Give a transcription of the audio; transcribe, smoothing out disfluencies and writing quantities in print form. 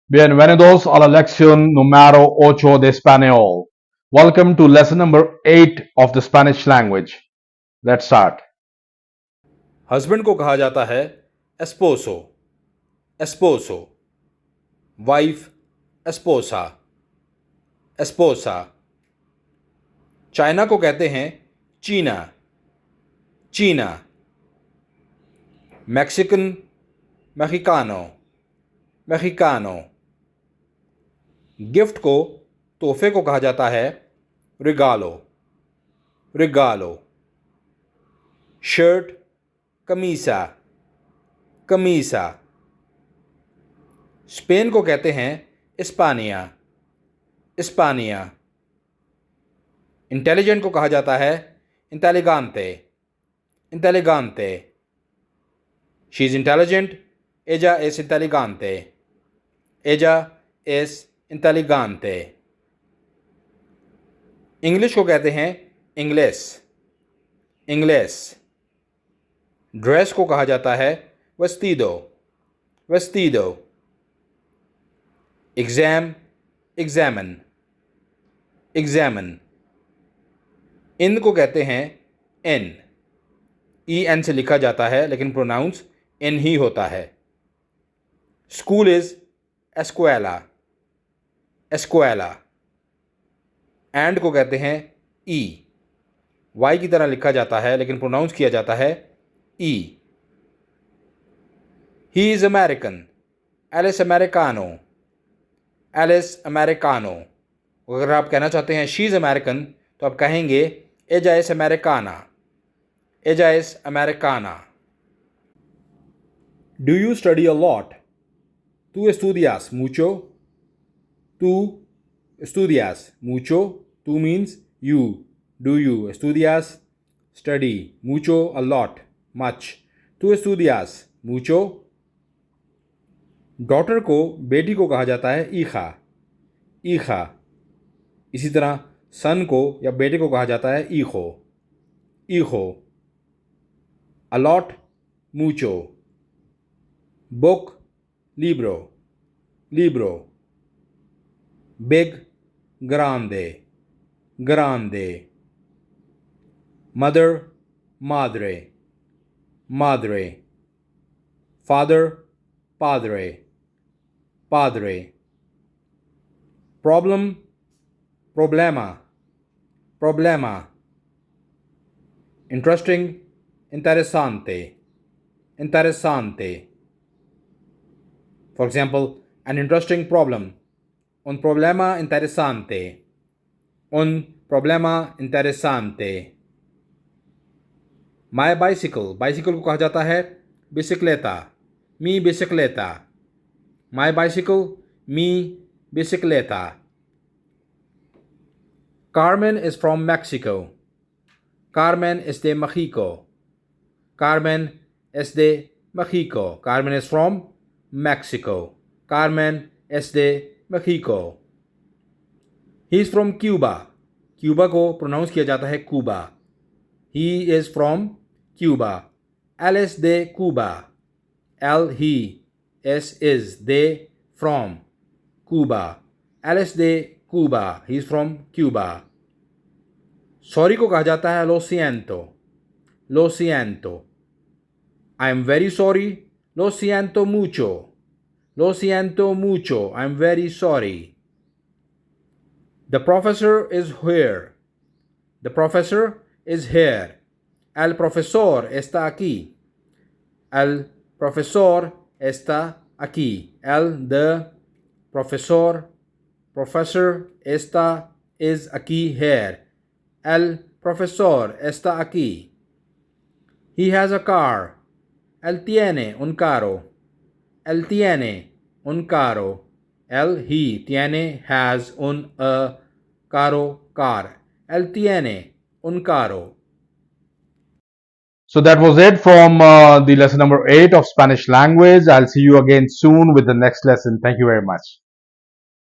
Bienvenidos a la lección número 8 de español. Welcome to lesson number 8 of the Spanish language. Let's start. Husband को कहा जाता है एस्पोसो, एस्पोसो। Wife एस्पोसा, एस्पोसा। China को कहते हैं चीना, चीना। मैक्सिकन मेक्सिकानो, मेक्सिकानो। गिफ्ट को, तोहफे को कहा जाता है रिगालो, रिगालो। शर्ट कमीसा, कमीसा। स्पेन को कहते हैं इस्पानिया, इस्पानिया। इंटेलिजेंट को कहा जाता है इंटेलिगांते, इंटेलिगांते। शी इज़ इंटेलिजेंट, एजा एस इंटेलिगांते, एजा एस इंटेलिगांते। इंग्लिश को कहते हैं इंग्लेस, इंग्लेस। ड्रेस को कहा जाता है वेस्टिडो, वेस्टिडो। एग्ज़ाम एग्जामन, एग्जामन। इन को कहते हैं एन, ई एन से लिखा जाता है लेकिन प्रोनाउंस एन ही होता है। स्कूल इज़ एस्कुएला, एस्कुएला। एंड को कहते हैं ई, वाई की तरह लिखा जाता है लेकिन प्रोनाउंस किया जाता है ई। ही इज़ अमेरिकन, एलिस अमेरिकानो, एलिस अमेरिकानो। अगर आप कहना चाहते हैं शी इज़ अमेरिकन तो आप कहेंगे एजा एस अमेरिकाना, एजा S Americana. Do you study a lot? Tú estudias mucho? Tú estudias mucho? Tú means you. Do you? Estudias, study. Mucho, a lot, much. Tú estudias mucho? Daughter को, बेटी को कहा जाता है ईखा, ईखा। इसी तरह सन को या बेटे को कहा जाता है ईखो, ईखो। A lot mucho. Book libro, libro. Big, grande, grande. Mother, madre, madre. Father, padre, padre. Problem, problema, problema. Interesting, interessante, interessante. For example, an interesting problem. Un problema interesante. Un problema interesante. My bicycle. Bicycle को कहा जाता है bicicleta. Mi bicicleta. My bicycle. Mi bicicleta. Carmen is from Mexico. Carmen es de Mexico. Carmen es de Mexico. Carmen is from Mexico. Carmen es de Mexico. He is from Cuba. Cuba को pronounce किया जाता है Cuba. He is from Cuba. Él es de Cuba. L he, S is, de, from, Cuba. Él es de Cuba. He is from Cuba. Sorry को कहा जाता है lo siento, lo siento. I am very sorry. Lo siento mucho. Lo siento mucho. I'm very sorry. The professor is here. The professor is here. El profesor está aquí. El profesor está aquí. The professor, professor está, is aquí, here. El profesor está aquí. He has a car. Él tiene un carro. Él tiene un carro. Él, he, tiene, has, a, carro, car. Él tiene un carro. So that was it from the lesson number 8 of Spanish language. I'll see you again soon with the next lesson. Thank you very much.